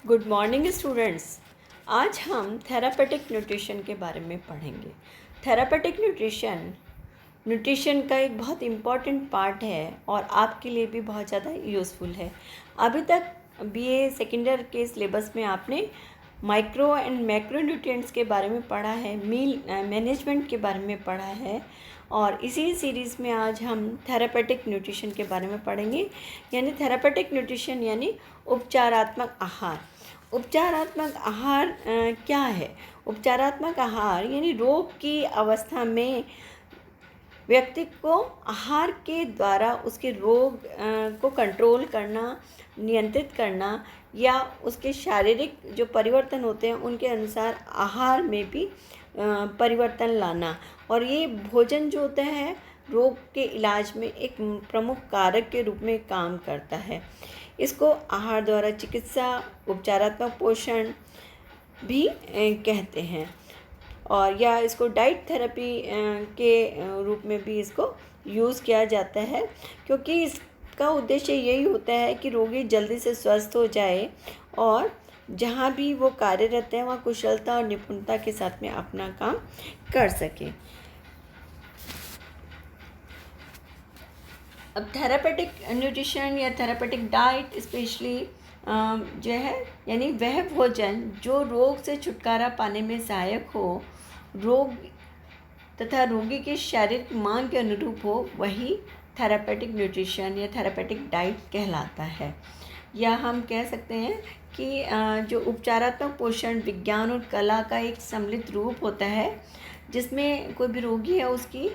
Good morning students. आज हम therapeutic nutrition के बारे में पढ़ेंगे। थेरापेटिक न्यूट्रिशन का एक बहुत इम्पॉर्टेंट पार्ट है और आपके लिए भी बहुत ज़्यादा यूज़फुल है। अभी तक बीए सेकेंड ईयर के सिलेबस में आपने माइक्रो एंड मैक्रो न्यूट्रिएंट्स के बारे में पढ़ा है, मील मैनेजमेंट के बारे में पढ़ा है और इसी सीरीज़ में आज हम थेरापेटिक न्यूट्रिशन के बारे में पढ़ेंगे। यानी थेरापेटिक न्यूट्रिशन यानी उपचारात्मक आहार। उपचारात्मक आहार क्या है? उपचारात्मक आहार यानी रोग की अवस्था में व्यक्ति को आहार के द्वारा उसके रोग को कंट्रोल करना, नियंत्रित करना या उसके शारीरिक जो परिवर्तन होते हैं उनके अनुसार आहार में भी परिवर्तन लाना। और ये भोजन जो होता है रोग के इलाज में एक प्रमुख कारक के रूप में काम करता है। इसको आहार द्वारा चिकित्सा, उपचारात्मक पोषण भी कहते हैं और या इसको डाइट थेरेपी के रूप में भी इसको यूज़ किया जाता है, क्योंकि इसका उद्देश्य यही होता है कि रोगी जल्दी से स्वस्थ हो जाए और जहाँ भी वो कार्यरत है वहाँ कुशलता और निपुणता के साथ में अपना काम कर सके। अब थेरापेटिक न्यूट्रिशन या थेरापेटिक डाइट स्पेशली जो है यानी वह भोजन जो रोग से छुटकारा पाने में सहायक हो, रोग तथा रोगी की शारीरिक मांग के अनुरूप हो, वही थेरापेटिक न्यूट्रिशन या थेरापेटिक डाइट कहलाता है। या हम कह सकते हैं कि जो उपचारात्मक पोषण विज्ञान और कला का एक सम्मिलित रूप होता है, जिसमें कोई भी रोगी है उसकी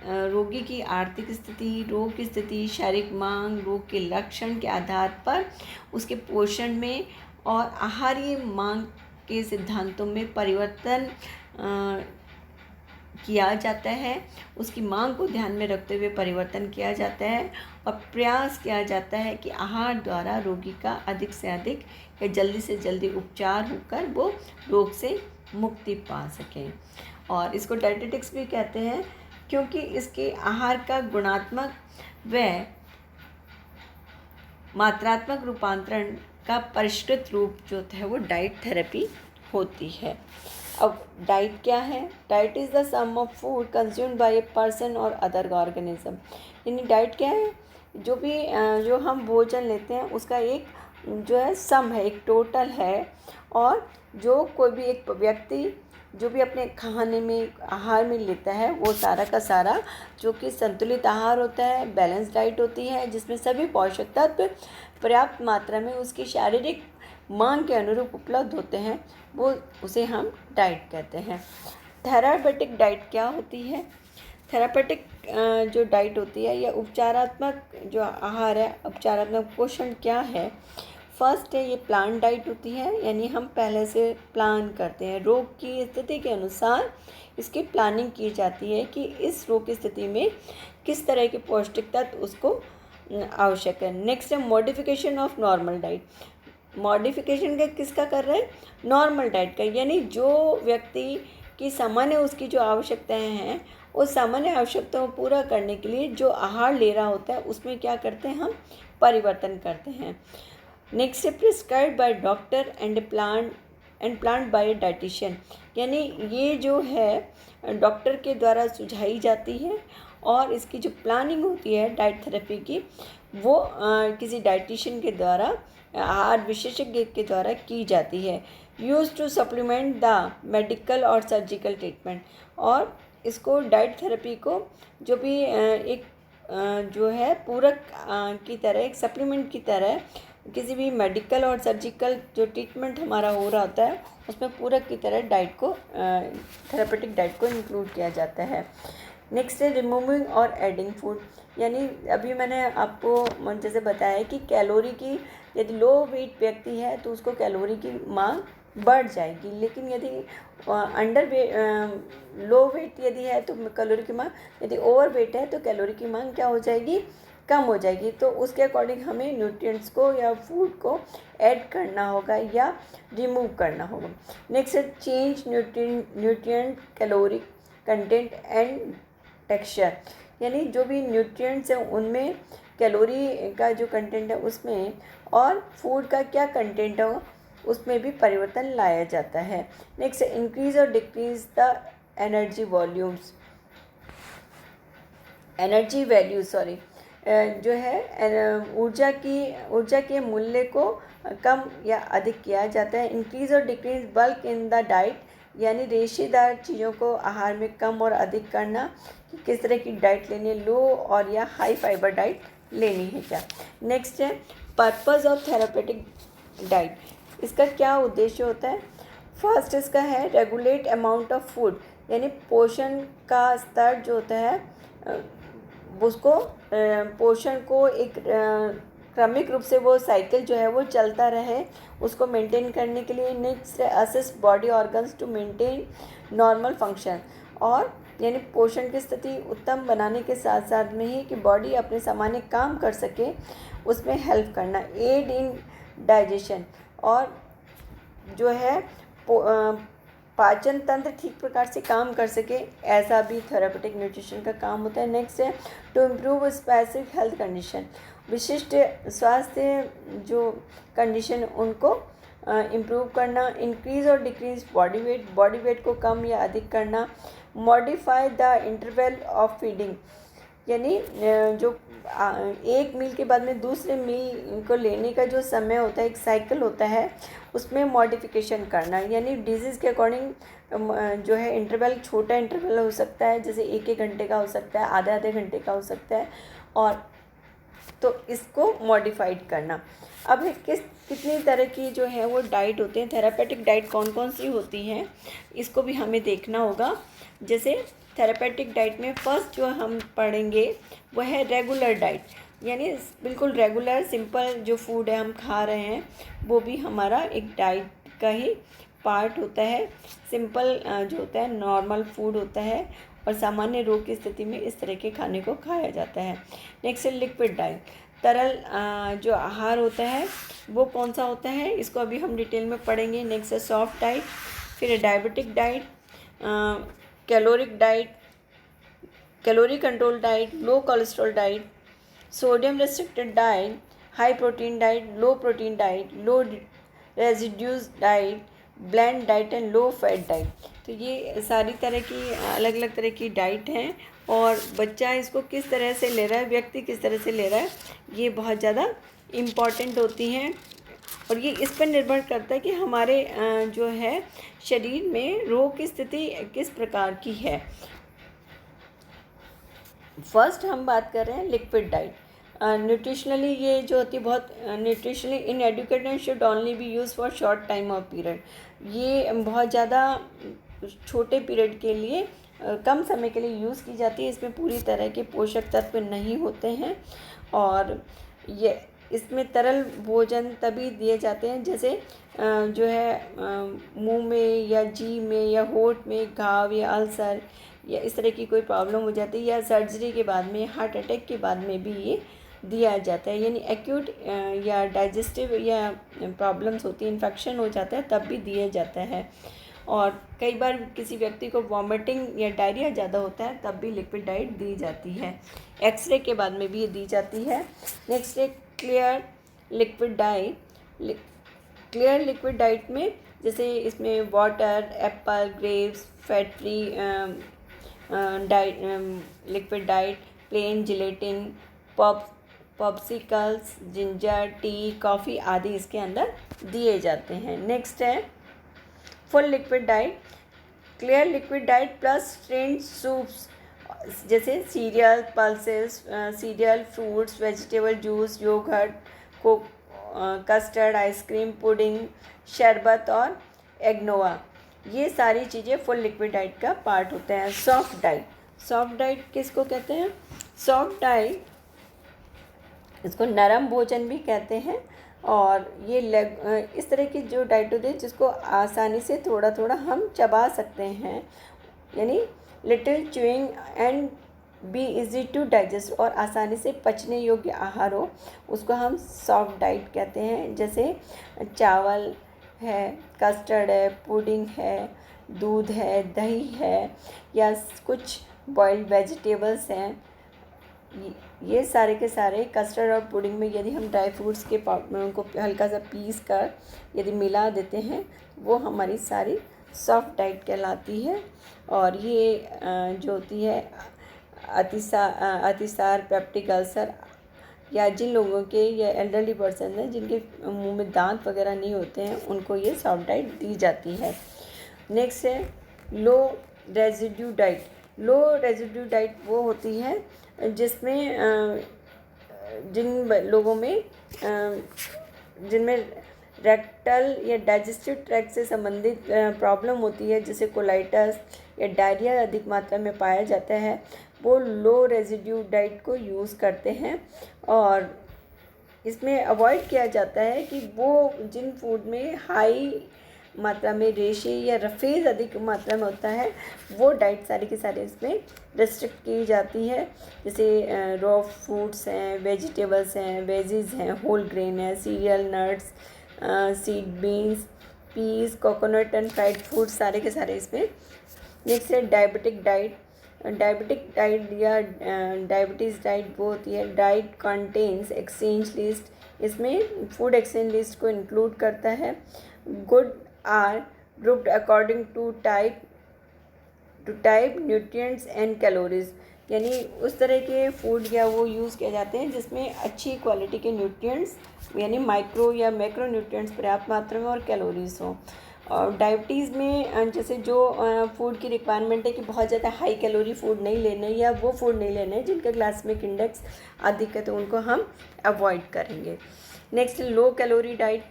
रोगी की आर्थिक स्थिति, रोग की स्थिति, शारीरिक मांग, रोग के लक्षण के आधार पर उसके पोषण में और आहारीय मांग के सिद्धांतों में परिवर्तन किया जाता है। उसकी मांग को ध्यान में रखते हुए परिवर्तन किया जाता है और प्रयास किया जाता है कि आहार द्वारा रोगी का अधिक से अधिक या जल्दी से जल्दी उपचार होकर वो रोग से मुक्ति पा सकें। और इसको डायटीटिक्स भी कहते हैं, क्योंकि इसके आहार का गुणात्मक व मात्रात्मक रूपांतरण का परिष्कृत रूप जो है वो डाइट थेरेपी होती है। अब डाइट क्या है? Diet is the sum of food consumed by a person और अदर ऑर्गेनिज्म। यानी डाइट क्या है? जो हम भोजन लेते हैं उसका एक जो है सम है, एक टोटल है, और जो कोई भी एक व्यक्ति जो भी अपने खाने में आहार में लेता है वो सारा का सारा जो कि संतुलित आहार होता है, बैलेंस डाइट होती है, जिसमें सभी पोषक तत्व पर्याप्त मात्रा में उसकी शारीरिक मांग के अनुरूप उपलब्ध होते हैं, वो उसे हम डाइट कहते हैं। थेरापेटिक डाइट क्या होती है? थेरापेटिक जो डाइट होती है या उपचारात्मक जो आहार है, उपचारात्मक पोषण क्या है? फर्स्ट है ये प्लान डाइट होती है, यानी हम पहले से प्लान करते हैं, रोग की स्थिति के अनुसार इसकी प्लानिंग की जाती है कि इस रोग की स्थिति में किस तरह के पौष्टिक तत्व उसको आवश्यक है। नेक्स्ट है modification of normal diet. Modification का किसका कर रहे हैं? नॉर्मल डाइट का, यानी जो व्यक्ति की सामान्य उसकी जो आवश्यकताएं हैं उस सामान्य आवश्यकताओं को पूरा करने के लिए जो आहार ले रहा होता है उसमें क्या करते हैं, हम परिवर्तन करते हैं। नेक्स्ट है prescribed by doctor and plan by dietitian, यानी ये जो है डॉक्टर के द्वारा सुझाई जाती है और इसकी जो प्लानिंग होती है डाइट थेरेपी की वो किसी डाइटिशियन के द्वारा, आहार विशेषज्ञ के द्वारा की जाती है। Use to supplement the medical और सर्जिकल ट्रीटमेंट, और इसको डाइट थेरेपी को जो भी एक जो है पूरक की तरह, एक सप्लीमेंट की तरह किसी भी मेडिकल और सर्जिकल जो ट्रीटमेंट हमारा हो रहा होता है उसमें पूरक की तरह डाइट को थेरापेटिक डाइट को इंक्लूड किया जाता है। नेक्स्ट है रिमूविंग और एडिंग फूड, यानी अभी मैंने आपको जैसे बताया कि कैलोरी की, यदि लो वेट व्यक्ति है तो उसको कैलोरी की मांग बढ़ जाएगी, लेकिन यदि लो वेट यदि है तो कैलोरी की मांग, यदि ओवर वेट है तो कैलोरी की मांग क्या हो जाएगी, कम हो जाएगी। तो उसके अकॉर्डिंग हमें न्यूट्रिएंट्स को या फूड को ऐड करना होगा या रिमूव करना होगा। नेक्स्ट है change nutrient calorie content and texture, यानी जो भी न्यूट्रिएंट्स हैं उनमें कैलोरी का जो कंटेंट है उसमें और फूड का क्या कंटेंट हो उसमें भी परिवर्तन लाया जाता है। नेक्स्ट, इंक्रीज और decrease the energy volumes, energy value sorry, जो है ऊर्जा के मूल्य को कम या अधिक किया जाता है। इंक्रीज और decrease bulk in the diet, यानी रेशेदार चीज़ों को आहार में कम और अधिक करना, कि किस तरह की डाइट लेनी है, लो और या हाई फाइबर डाइट लेनी है क्या। नेक्स्ट है पर्पस ऑफ थेरापेटिक डाइट, इसका क्या उद्देश्य होता है। फर्स्ट इसका है रेगुलेट अमाउंट ऑफ फूड, यानी पोषण का स्तर जो होता है उसको पोषण को एक क्रमिक रूप से वो साइकिल जो है वो चलता रहे, उसको मेंटेन करने के लिए। Next assist body organs to maintain normal function, और यानी पोषण की स्थिति उत्तम बनाने के साथ साथ में ही कि बॉडी अपने सामान्य काम कर सके उसमें हेल्प करना। एड इन डाइजेशन, और जो है पाचन तंत्र ठीक प्रकार से काम कर सके, ऐसा भी थेरापेटिक न्यूट्रिशन का काम होता है। नेक्स्ट है to improve specific health condition, विशिष्ट स्वास्थ्य जो कंडीशन उनको इम्प्रूव करना। इंक्रीज और डिक्रीज बॉडी वेट को कम या अधिक करना। Modify the interval of feeding, यानी जो एक मील के बाद में दूसरे मील को लेने का जो समय होता है, एक साइकिल होता है, उसमें मॉडिफिकेशन करना। यानी डिजीज़ के अकॉर्डिंग जो है इंटरवल, छोटा इंटरवल हो सकता है, जैसे 1-1 घंटे का हो सकता है, आधे घंटे का हो सकता है, और तो इसको मॉडिफाइड करना। अब कितनी तरह की जो है वो डाइट होते हैं, थेरापेटिक डाइट कौन कौन सी होती हैं, इसको भी हमें देखना होगा। जैसे थेरापेटिक डाइट में फर्स्ट जो हम पढ़ेंगे वह है रेगुलर डाइट, यानी बिल्कुल रेगुलर सिंपल जो फूड है हम खा रहे हैं वो भी हमारा एक डाइट का ही पार्ट होता है। सिंपल जो होता है नॉर्मल फूड होता है, और सामान्य रोग की स्थिति में इस तरह के खाने को खाया जाता है। नेक्स्ट है लिक्विड डाइट, तरल जो आहार होता है वो कौन सा होता है, इसको अभी हम डिटेल में पढ़ेंगे। नेक्स्ट है सॉफ्ट डाइट, फिर है diabetic diet, caloric diet, calorie control diet, low cholesterol diet, sodium restricted diet, high protein diet, low protein diet, low residues diet, blend diet and low fat diet. तो ये सारी तरह की अलग अलग तरह की डाइट हैं, और बच्चा इसको किस तरह से ले रहा है, व्यक्ति किस तरह से ले रहा है, ये बहुत ज़्यादा इम्पॉर्टेंट होती हैं। और ये इस पर निर्भर करता है कि हमारे जो है शरीर में रोग की स्थिति किस प्रकार की है। फर्स्ट हम बात कर रहे हैं लिक्विड डाइट। न्यूट्रिशनली ये जो होती है बहुत nutritionally inadequate and should only be use for short time of period, ये बहुत ज़्यादा छोटे पीरियड के लिए कम समय के लिए यूज़ की जाती है। इसमें पूरी तरह के पोषक तत्व नहीं होते हैं, और ये इसमें तरल भोजन तभी दिए जाते हैं जैसे जो है मुंह में या जीभ में या होंठ में घाव या अल्सर या इस तरह की कोई प्रॉब्लम हो जाती है, या सर्जरी के बाद में, हार्ट अटैक के बाद में भी ये दिया जाता है। यानी एक्यूट या डाइजेस्टिव या प्रॉब्लम्स होती है, इन्फेक्शन हो जाता है, तब भी दिया जाता है। और कई बार किसी व्यक्ति को वॉमिटिंग या डायरिया ज़्यादा होता है तब भी लिक्विड डाइट दी जाती है। एक्सरे के बाद में भी ये दी जाती है। नेक्स्ट है clear liquid diet. Clear liquid diet में जैसे इसमें water, apple, grapes, fat free diet, liquid diet, plain gelatin, popsicles, ginger tea, coffee आदि इसके अंदर दिए जाते हैं। नेक्स्ट है full liquid diet. Clear liquid diet plus strained soups जैसे cereal, pulses, cereal, fruits, vegetable juice, yogurt, custard, ice cream, pudding, शरबत और एग्नोवा, ये सारी चीज़ें फुल लिक्विड डाइट का पार्ट होते हैं। सॉफ्ट डाइट, सॉफ्ट डाइट किसको कहते हैं, सॉफ्ट डाइट इसको नरम भोजन भी कहते हैं, और ये इस तरह की जो डाइट होती है जिसको आसानी से थोड़ा थोड़ा हम चबा सकते हैं, यानी little chewing and be easy to digest, और आसानी से पचने योग्य आहार हो, उसको हम सॉफ्ट डाइट कहते हैं। जैसे चावल है, कस्टर्ड है, पुडिंग है, दूध है, दही है, या कुछ बॉइल्ड वेजिटेबल्स हैं, ये सारे के सारे कस्टर्ड और पुडिंग में यदि हम ड्राई फ्रूट्स के पाउडर को हल्का सा पीस कर यदि मिला देते हैं, वो हमारी सारी सॉफ्ट डाइट कहलाती है। और ये जो होती है अतिसार, पेप्टिक अल्सर, या जिन लोगों के या एल्डरली पर्सन हैं जिनके मुंह में दांत वगैरह नहीं होते हैं, उनको ये सॉफ्ट डाइट दी जाती है। नेक्स्ट है लो रेजिड्यू डाइट। लो रेजिड्यू डाइट वो होती है जिसमें जिन लोगों में जिनमें रेक्टल या डाइजेस्टिव ट्रैक्ट से संबंधित प्रॉब्लम होती है, जैसे कोलाइटस या डायरिया अधिक मात्रा में पाया जाता है, वो लो रेजिड्यू डाइट को यूज़ करते हैं। और इसमें अवॉइड किया जाता है कि वो जिन फूड में हाई मात्रा में रेशे या रफेज अधिक मात्रा में होता है, वो डाइट सारी की सारी इसमें रेस्ट्रिक्ट की जाती है। जैसे रॉ फ्रूट्स हैं, वेजिटेबल्स हैं, वेजीज हैं, होल ग्रेन है, cereal, nuts, seed beans, peas, coconut and fried food सारे के सारे इसमें। नेक्स्ट है डायबिटिक डाइट। डायबिटिक डाइट या डायबिटीज़ डाइट वो होती है डाइट कंटेन्स एक्सचेंज लिस्ट। इसमें फूड एक्सचेंज लिस्ट को इंक्लूड करता है। Good are grouped according to type nutrients and calories, यानी उस तरह के फूड या वो यूज़ किए जाते हैं जिसमें अच्छी क्वालिटी के न्यूट्रिएंट्स यानी माइक्रो या मैक्रो न्यूट्रिएंट्स पर्याप्त मात्रा में और कैलोरीज हों। और डायबिटीज़ में जैसे जो फूड की रिक्वायरमेंट है कि बहुत ज़्यादा हाई कैलोरी फूड नहीं लेना है या वो फूड नहीं लेना है जिनका ग्लाइसेमिक इंडेक्स अधिक है, तो उनको हम अवॉइड करेंगे। Next low calorie diet.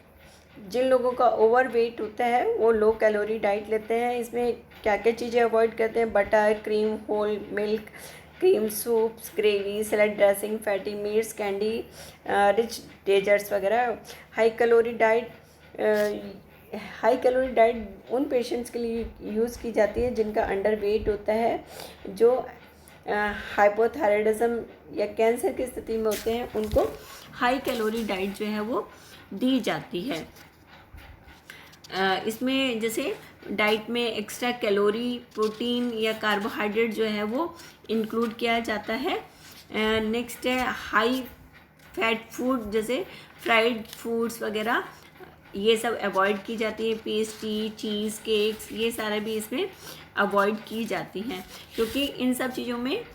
जिन लोगों का ओवर वेट होता है वो लो कैलोरी डाइट लेते हैं। इसमें क्या क्या चीज़ें अवॉइड करते हैं? Butter, cream, whole milk, cream soups, gravy, salad dressing, fatty meats, candy, rich desserts वगैरह। हाई कैलोरी डाइट उन पेशेंट्स के लिए यूज़ की जाती है जिनका अंडर वेट होता है, जो हाइपोथायराइडिज्म या कैंसर की स्थिति में होते हैं, उनको हाई कैलोरी डाइट जो है वो दी जाती है। इसमें जैसे डाइट में एक्स्ट्रा कैलोरी, प्रोटीन या कार्बोहाइड्रेट जो है वो इंक्लूड किया जाता है। नेक्स्ट है हाई फैट फूड, जैसे फ्राइड फूड्स वगैरह, ये सब अवॉइड की जाती है। पेस्ट्री, चीज़, केक्स, ये सारा भी इसमें अवॉइड की जाती हैं, क्योंकि इन सब चीज़ों में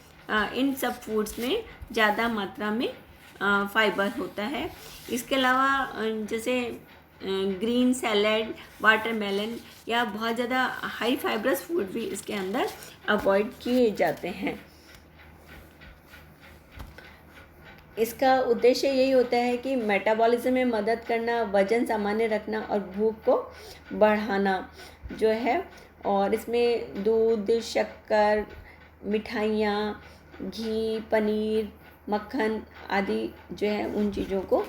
इन सब फूड्स में ज़्यादा मात्रा में फाइबर होता है। इसके अलावा जैसे ग्रीन सैलड, वाटरमेलन या बहुत ज़्यादा हाई फाइबरस फूड भी इसके अंदर अवॉइड किए जाते हैं। इसका उद्देश्य यही होता है कि मेटाबॉलिज्म में मदद करना, वज़न सामान्य रखना और भूख को बढ़ाना जो है। और इसमें दूध, शक्कर, मिठाइयाँ, घी, पनीर, मक्खन आदि जो है उन चीज़ों को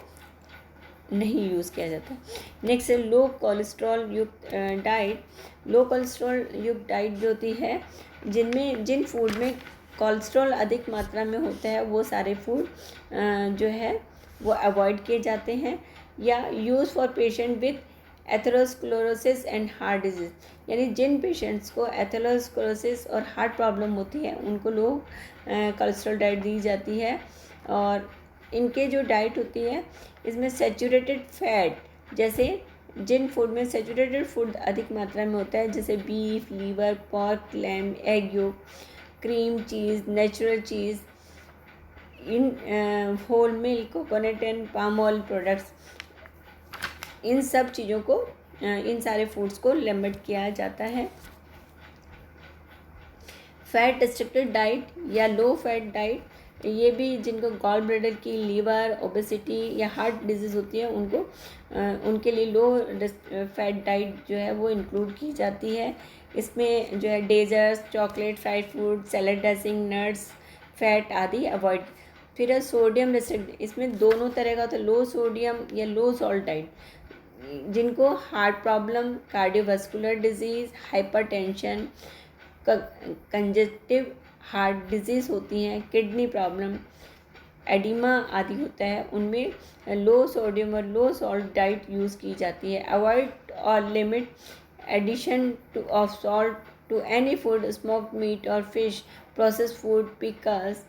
नहीं यूज़ किया जाता। नेक्स्ट है लो कोलेस्ट्रॉल युक्त डाइट। लो कोलेस्ट्रॉल युक्त डाइट जो होती है जिन फूड में कोलेस्ट्रॉल अधिक मात्रा में होता है, वो सारे फूड जो है वो अवॉइड किए जाते हैं। या use for patient with atherosclerosis and heart disease, यानी जिन पेशेंट्स को एथेरोस्क्लेरोसिस और हार्ट प्रॉब्लम होती है उनको लो कोलेस्ट्रॉल डाइट दी जाती है। और इनके जो डाइट होती है इसमें सैचुरेटेड फैट, जैसे जिन फूड में सैचुरेटेड फूड अधिक मात्रा में होता है, जैसे beef, liver, pork, lamb, egg yolk, cream cheese, natural cheese, इन whole milk, coconut and palm oil products, इन सब चीज़ों को इन सारे फूड्स को लिमिट किया जाता है। फैट रिस्ट्रिक्टेड डाइट या लो फैट डाइट, ये भी जिनको गॉल ब्लैडर की, लीवर, ओबेसिटी या हार्ट डिजीज़ होती है उनके लिए लो फैट डाइट जो है वो इंक्लूड की जाती है। इसमें जो है desserts, chocolate, fried food, salad dressing, nuts, fat आदि अवॉइड। फिर है सोडियम रिस्ट्रिक्ट, इसमें दोनों तरह का होता है, लो सोडियम या लो सॉल्ट डाइट। जिनको heart problem, cardiovascular disease, hypertension, congestive heart disease होती हैं, किडनी प्रॉब्लम, एडिमा आदि होता है, उनमें लो सोडियम और लो सॉल्ट डाइट यूज़ की जाती है। अवॉइड और limit addition of salt to any food, smoked meat और फिश, प्रोसेस्ड फूड, पिकल्स,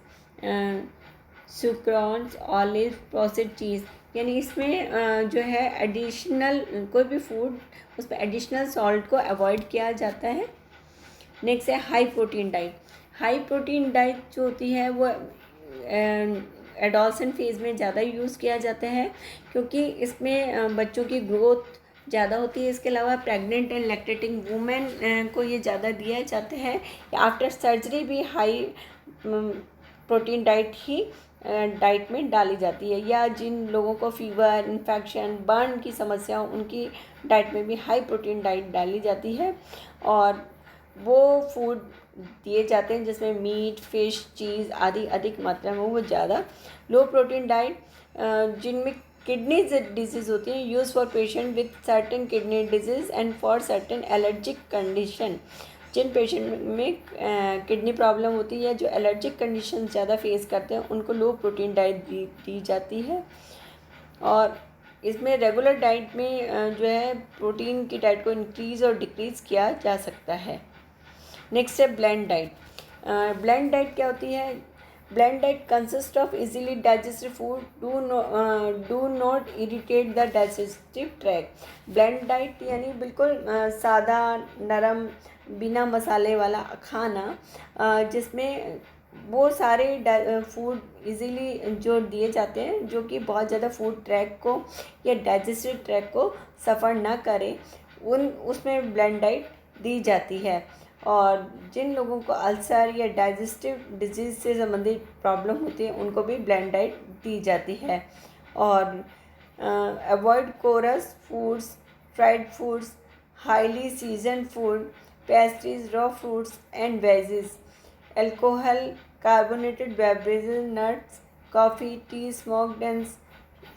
सुक्रॉन्स, ऑलिव, प्रोसेस्ड चीज़, यानी इसमें जो है एडिशनल कोई भी फूड उसमें एडिशनल सॉल्ट को अवॉइड किया जाता है। नेक्स्ट है high protein diet. High protein diet जो होती है वो एडोलसेंट फेज़ में ज़्यादा यूज़ किया जाता है, क्योंकि इसमें बच्चों की ग्रोथ ज़्यादा होती है। इसके अलावा प्रेग्नेंट एंड लैक्टेटिंग वुमेन को ये ज़्यादा दिया जाता है। आफ्टर सर्जरी भी हाई प्रोटीन डाइट ही डाइट में डाली जाती है, या जिन लोगों को फीवर, इन्फेक्शन, बर्न की समस्या हो उनकी डाइट में भी हाई प्रोटीन डाइट डाली जाती है। और वो फूड दिए जाते हैं जिसमें मीट, फिश, चीज़ आदि अधिक मात्रा में वो ज़्यादा। लो प्रोटीन डाइट जिनमें किडनी डिजीज़ होती है, use for patient with certain kidney disease and for certain allergic condition. जिन पेशेंट में किडनी प्रॉब्लम होती है, जो एलर्जिक कंडीशन ज़्यादा फेस करते हैं, उनको लो प्रोटीन डाइट दी जाती है। और इसमें रेगुलर डाइट में जो है प्रोटीन की डाइट को इंक्रीज़ और डिक्रीज़ किया जा सकता है। नेक्स्ट है ब्लेंड डाइट। ब्लेंड डाइट क्या होती है? Blend diet consist of easily digestive food do not irritate the digestive tract. Blend diet यानी बिल्कुल सादा, नरम, बिना मसाले वाला खाना, जिसमें वो सारे फूड इजीली जो दिए जाते हैं, जो कि बहुत ज़्यादा फूड ट्रैक को या डाइजेस्टिव ट्रैक को सफ़र ना करे, उसमें ब्लेंड डाइट दी जाती है। और जिन लोगों को अल्सर या डाइजेस्टिव डिजीज़ से संबंधित प्रॉब्लम होती है, उनको भी ब्लेंड डाइट दी जाती है। और avoid coarse foods, fried foods, highly season food, pastries, raw fruits and veggies, alcohol, carbonated beverages, nuts, coffee, tea, smoked and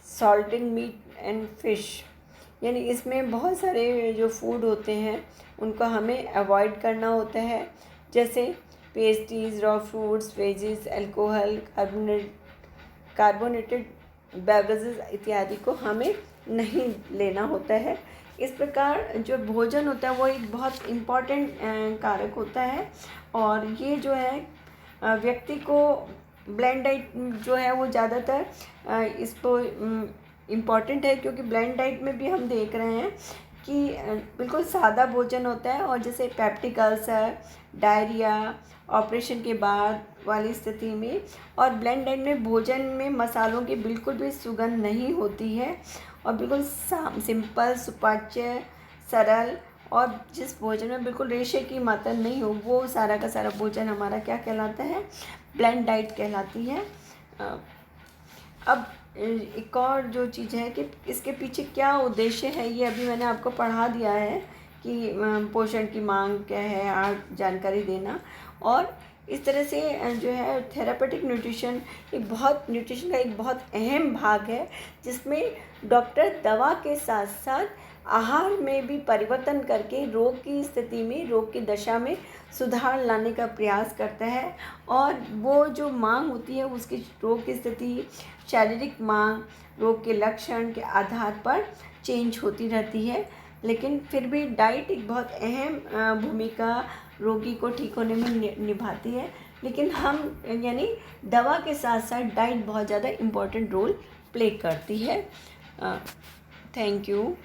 salted meat and fish. यानी इसमें बहुत सारे जो फूड होते हैं उनको हमें अवॉइड करना होता है, जैसे pastries, raw fruits, wages, alcohol, carbonated beverages इत्यादि को हमें नहीं लेना होता है। इस प्रकार जो भोजन होता है वो एक बहुत इम्पॉर्टेंट कारक होता है। और ये जो है व्यक्ति को ब्लेंड डाइट जो है वो ज़्यादातर इसको इम्पॉर्टेंट है, क्योंकि ब्लेंड डाइट में भी हम देख रहे हैं कि बिल्कुल सादा भोजन होता है। और जैसे पेप्टिक अल्सर, डायरिया, ऑपरेशन के बाद वाली स्थिति में, और ब्लेंड डाइट में भोजन में मसालों की बिल्कुल भी सुगंध नहीं होती है, और बिल्कुल सिंपल, सुपाच्य, सरल, और जिस भोजन में बिल्कुल रेशे की मात्रा नहीं हो, वो सारा का सारा भोजन हमारा क्या कहलाता है? ब्लेंड डाइट कहलाती है। अब एक और जो चीज़ है कि इसके पीछे क्या उद्देश्य है, ये अभी मैंने आपको पढ़ा दिया है कि पोषण की मांग क्या है, आप जानकारी देना। और इस तरह से जो है थेरापेटिक न्यूट्रिशन न्यूट्रिशन का एक बहुत अहम भाग है, जिसमें डॉक्टर दवा के साथ साथ आहार में भी परिवर्तन करके रोग की स्थिति में, रोग की दशा में सुधार लाने का प्रयास करता है। और वो जो मांग होती है उसकी, रोग की स्थिति, शारीरिक मांग, रोग के लक्षण के आधार पर चेंज होती रहती है, लेकिन फिर भी डाइट एक बहुत अहम भूमिका रोगी को ठीक होने में निभाती है। लेकिन हम यानी दवा के साथ साथ डाइट बहुत ज़्यादा इम्पोर्टेंट रोल प्ले करती है। Thank you.